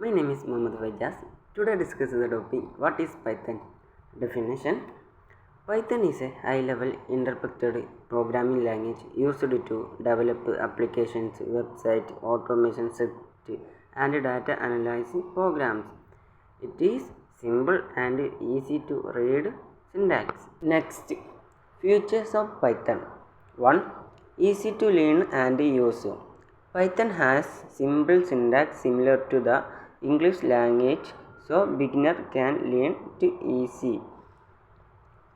My name is Mohammad Fajaz. Today I discuss the topic what is Python. Definition. Python is a high-level interpreted programming language used to develop applications, website, automation script, and data analyzing programs. It is simple and easy to read syntax. Next, features of Python. 1. Easy to learn and use. Python has simple syntax similar to the English language, so beginner can learn it easy.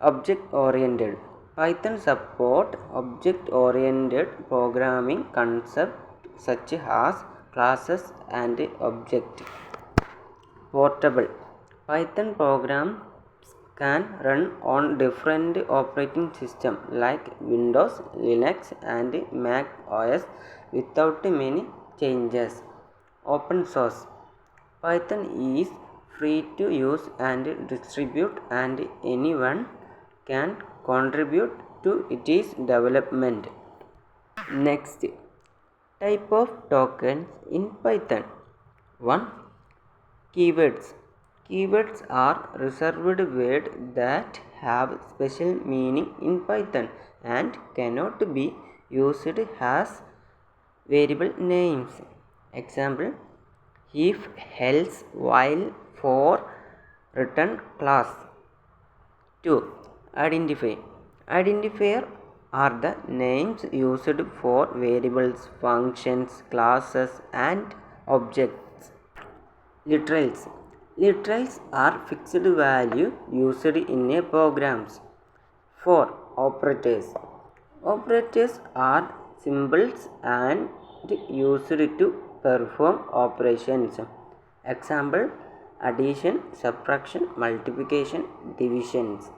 Object-oriented. Python support object-oriented programming concepts such as classes and objects. Portable. Python programs can run on different operating systems like Windows, Linux, and Mac OS without many changes. Open source. Python is free to use and distribute, and anyone can contribute to its development. Next, type of tokens in Python. 1. Keywords. Keywords are reserved words that have special meaning in Python and cannot be used as variable names. Example: if, else, while, for, return, class. 2. Identifier. Identifier are the names used for variables, functions, classes, and objects. Literals. Literals are fixed value used in a programs. 4. Operators. Operators are symbols and used to perform operations. Example: addition, subtraction, multiplication, divisions.